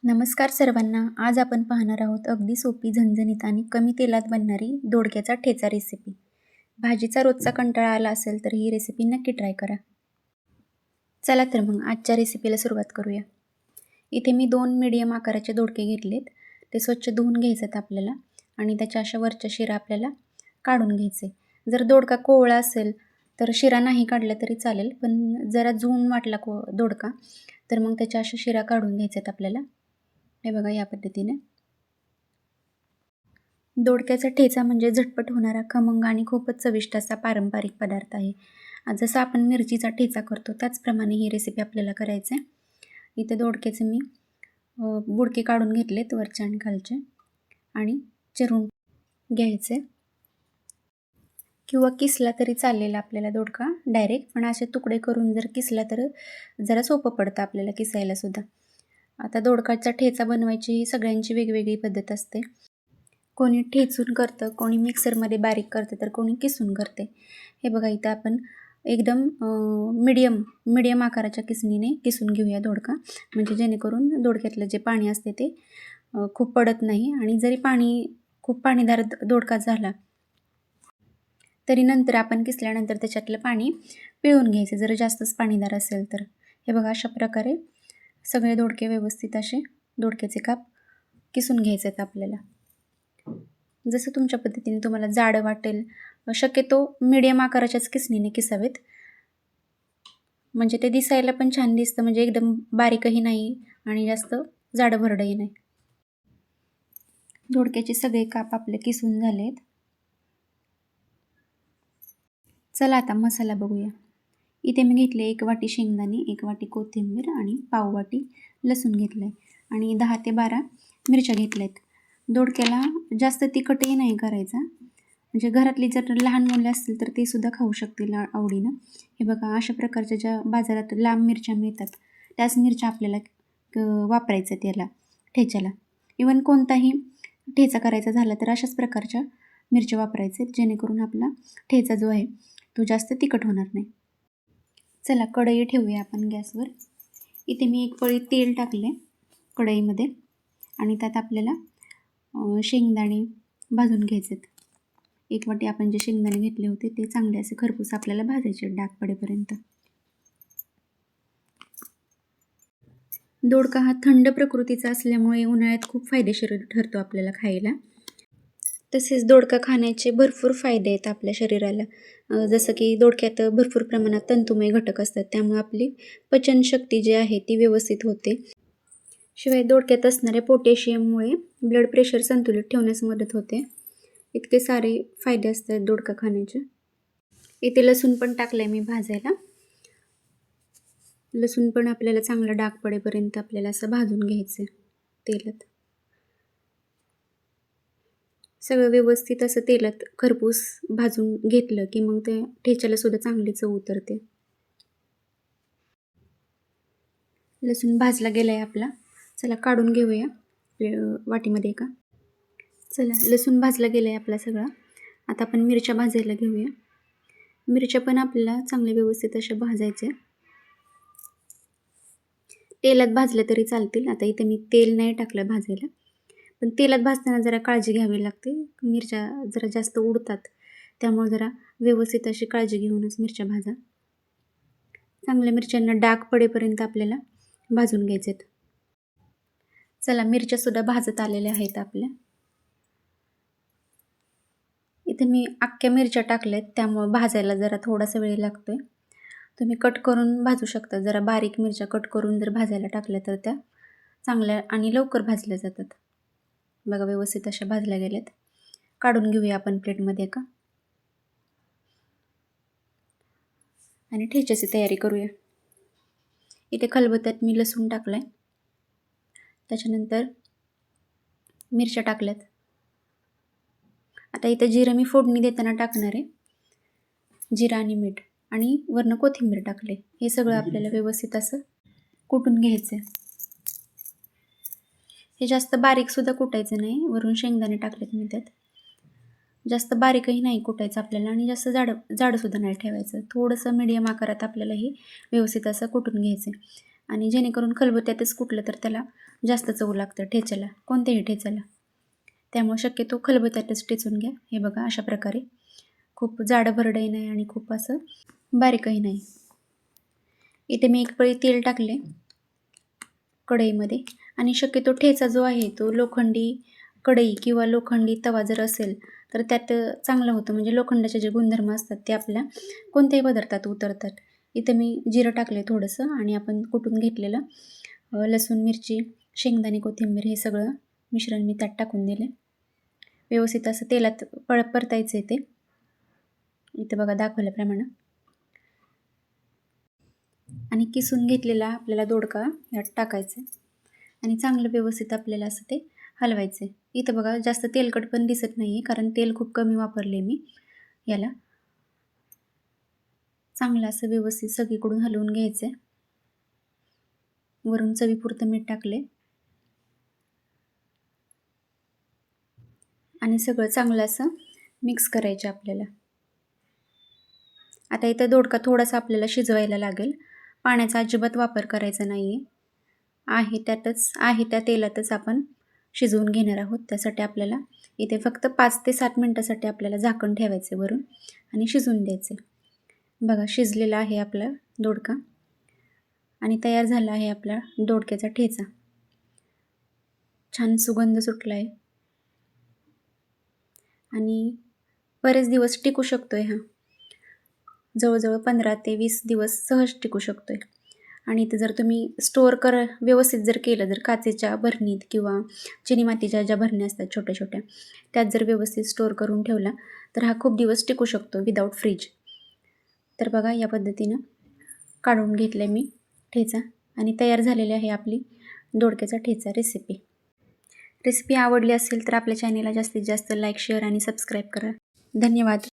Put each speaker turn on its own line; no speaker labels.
नमस्कार सर्वांना. आज आपण पाहणार आहोत अगदी सोपी, झणझणीत आणि कमी तेलात बनणारी दोडक्याचा ठेचा रेसिपी. भाजीचा रोजचा कंटाळा आला असेल तर ही रेसिपी नक्की ट्राय करा. चला तर मग आजच्या रेसिपीला सुरुवात करूया. इथे मी 2 मीडियम आकाराचे दोडके घेतलेत. ते स्वच्छ धुवून घ्यायचेत आपल्याला आणि त्याच्या अशा वरच्या शिरा आपल्याला काढून घ्यायचे. जर दोडका कोवळा असेल तर शिरा नाही काढला तरी चालेल, पण जरा जून वाटला दोडका तर मग त्याच्या अशा शिरा काढून घ्यायच्यात आपल्याला. हे बघा या पद्धतीने. दोडक्याचा ठेचा म्हणजे झटपट होणारा, खमंग आणि खूपच चविष्ट असा पारंपरिक पदार्थ आहे. जसं आपण मिरचीचा ठेचा करतो त्याचप्रमाणे ही रेसिपी आपल्याला करायची आहे. इथे दोडक्याचे मी बुडके काढून घेतलेत वरचे आणि खालचे आणि चिरून घ्यायचे, किंवा किसला तरी चालेल आपल्याला दोडका डायरेक्ट, पण असे तुकडे करून जर किसला तर जरा सोपं पडतं आपल्याला किसायला सुद्धा. आता दोडकाचा ठेचा बनवायची ही सगळ्यांची वेगवेगळी पद्धत असते. कोणी ठेचून करतं, कोणी मिक्सरमध्ये बारीक करतं, तर कोणी किसून करते. हे बघा इथं आपण एकदम मीडियम आकाराच्या किसणीने किसून घेऊया दोडका, म्हणजे जेणेकरून दोडक्यातलं जे पाणी असते ते खूप पडत नाही. आणि जरी खूप पाणीदार दोडका झाला तरी नंतर आपण किसल्यानंतर त्याच्यातलं पाणी पिळून घ्यायचं, जर जास्तच पाणीदार असेल तर. हे बघा अशा प्रकारे सगळे दोडके व्यवस्थित असे दोडक्याचे काप किसून घ्यायचे आहेत आपल्याला. जसं तुमच्या पद्धतीने तुम्हाला जाडं वाटेल, शक्यतो मीडियम आकाराच्याच किसणीने किसावेत, म्हणजे ते दिसायला पण छान दिसतं, म्हणजे एकदम बारीकही नाही आणि जास्त जाडं भरडंही नाही. दोडक्याचे सगळे काप आपले किसून झालेत. चला आता मसाला बघूया. इथे मी घेतले 1 वाटी शेंगदाणे, 1 वाटी कोथिंबीर आणि पाव वाटी लसूण घेतलं आहे आणि 10 ते 12 मिरच्या घेतल्या आहेत. दोडक्याला जास्त तिखटही नाही करायचा, म्हणजे घरातली जर लहान मुले असतील तर ते सुद्धा खाऊ शकतील आवडीनं. हे बघा अशा प्रकारच्या ज्या बाजारात लांब मिरच्या मिळतात त्याच मिरच्या आपल्याला वापरायच्या त्याला ठेच्याला. इवन कोणताही ठेचा करायचा झाला तर अशाच प्रकारच्या मिरच्या वापरायचे, जेणेकरून आपला ठेचा जो आहे तो जास्त तिखट होणार नाही. चला कढई ठेवूया आपण गॅसवर. इथे मी 1 पळी तेल टाकले कढईमध्ये आणि त्यात आपल्याला शेंगदाणे भाजून घ्यायचेत. 1 वाटी आपण जे शेंगदाणे घेतले होते ते चांगले असे खरपूस आपल्याला भाजायचे डाग पडेपर्यंत. दोडका हा थंड प्रकृतीचा असल्यामुळे उन्हाळ्यात खूप फायदेशीर ठरतो आपल्याला खायला. तसेच दोडका खाण्याचे भरपूर फायदे आहेत आपल्या शरीराला. जसं की दोडक्यात भरपूर प्रमाणात तंतुमय घटक असतात, त्यामुळे आपली पचनशक्ती जी आहे ती व्यवस्थित होते. शिवाय दोडक्यात असणाऱ्या पोटॅशियममुळे ब्लड प्रेशर संतुलित ठेवण्यास मदत होते. इतके सारे फायदे असतात दोडका खाण्याचे. इथे लसूण पण टाकलं मी भाजायला. लसूण पण आपल्याला चांगला डाग पडेपर्यंत आपल्याला असं भाजून घ्यायचं तेलात. सगळं व्यवस्थित असं तेलात खरपूस भाजून घेतलं की मग ते ठेच्याला सुद्धा चांगली चव उतरते. लसूण भाजला गेलाय आपला. चला काढून घेऊया वाटीमध्ये एका. चला लसूण भाजला गेलाय आपला सगळा. आता आपण मिरच्या भाजायला घेऊया. मिरच्या पण आपल्याला चांगल्या व्यवस्थित अशा भाजायच्या. तेलात भाजल्या तरी चालतील. आता इथे मी तेल नाही टाकलं भाजायला, पण तेलात भाजताना जरा काळजी घ्यावी लागते. मिरच्या जरा जास्त उडतात, त्यामुळे जरा व्यवस्थित अशी काळजी घेऊनच मिरच्या भाजा. चांगल्या मिरच्यांना डाग पडेपर्यंत आपल्याला भाजून घ्यायचे आहेत. चला मिरच्यासुद्धा भाजत आलेल्या आहेत आपल्या. इथे मी अख्ख्या मिरच्या टाकल्यात, त्यामुळे भाजायला जरा थोडासा वेळ लागतोय. तुम्ही कट करून भाजू शकता. जरा बारीक मिरच्या कट करून जर भाजायला टाकल्या तर त्या चांगल्या आणि लवकर भाजल्या जातात. बघा व्यवस्थित अशा भाजल्या गेल्यात. काढून घेऊया आपण प्लेटमध्ये एका आणि ठेच्याची तयारी करूया. इथे खलबत्त्यात मी लसूण टाकलाय, त्याच्यानंतर मिरच्या टाकल्यात. आता इथं जिरं मी फोडणी देताना टाकणार आहे. जिरा आणि मीठ आणि वरनं कोथिंबीर टाकले. हे सगळं आपल्याला व्यवस्थित असं कुटून घ्यायचं. हे जास्त बारीक सुद्धा कुटायचं नाही. वरून शेंगदाणे टाकलेत मी त्यात. जास्त बारीकही नाही कुटायचं आपल्याला आणि जास्त जाडसुद्धा नाही ठेवायचं. थोडंसं मीडियम आकारात आपल्याला हे व्यवस्थित असं कुटून घ्यायचं. आणि जेणेकरून खलबत्त्यातच कुटलं तर त्याला जास्त चव लागतं ठेच्याला, कोणत्याही ठेच्याला. त्यामुळे शक्यतो खलबत्त्यातच ठेचून घ्या. हे बघा अशा प्रकारे. खूप जाडभरडही नाही आणि खूप असं बारीकही नाही. इथे मी 1 पळी तेल टाकले कढईमध्ये आणि शक्यतो ठेचा जो आहे तो लोखंडी कढई किंवा लोखंडी तवा जर असेल तर त्यात चांगलं होतं. म्हणजे लोखंडाचे जे गुणधर्म असतात ते आपल्या कोणत्याही पदार्थात उतरतात. इथं मी जिरं टाकले थोडंसं आणि आपण कुटून घेतलेलं लसूण, मिरची, शेंगदाणे, कोथिंबीर हे सगळं मिश्रण मी त्यात टाकून दिले. व्यवस्थित असं तेलात परतायचं ते. इथं बघा दाखवल्याप्रमाणे. आणि किसून घेतलेला आपल्याला दोडका यात टाकायचा आणि चांगलं व्यवस्थित आपल्याला असं ते हलवायचं. इथं बघा जास्त तेलकट पण दिसत नाही आहे कारण तेल खूप कमी वापरले मी याला. चांगलं असं व्यवस्थित सगळीकडून हलवून घ्यायचं. वरून चवीपुरतं मीठ टाकले आणि सगळं चांगलं असं मिक्स करायचं आपल्याला. आता इथं दोडका थोडासा आपल्याला शिजवायला लागेल. पाण्याचा अजिबात वापर करायचा नाही आहे. त्या तेलातच आपण शिजवून घेणार आहोत. त्यासाठी आपल्याला इथे फक्त 5 ते 7 मिनटासाठी आपल्याला झाकण ठेवायचे वरून आणि शिजवून द्यायचे. बघा शिजलेला आहे आपला दोडका आणि तयार झाला आहे आपला दोडक्याचा ठेचा. छान सुगंध सुटला आहे आणि बरेच दिवस टिकू शकतोय हा. जवळजवळ 15 ते 20 दिवस सहज टिकू शकतोय. आणि इथं जर तुम्ही व्यवस्थित जर केलं, जर काचेच्या भरणीत किंवा चिनी मातीच्या ज्या भरण्या असतात छोट्या छोट्या त्यात जर व्यवस्थित स्टोअर करून ठेवला तर हा खूप दिवस टिकू शकतो विदाऊट फ्रीज. तर बघा या पद्धतीनं काढून घेतलं मी ठेचा आणि तयार झालेली आहे आपली दोडक्याचा ठेचा रेसिपी. रेसिपी आवडली असेल तर आपल्या चॅनेलला जास्तीत जास्त लाईक, शेअर आणि सबस्क्राईब करा. धन्यवाद.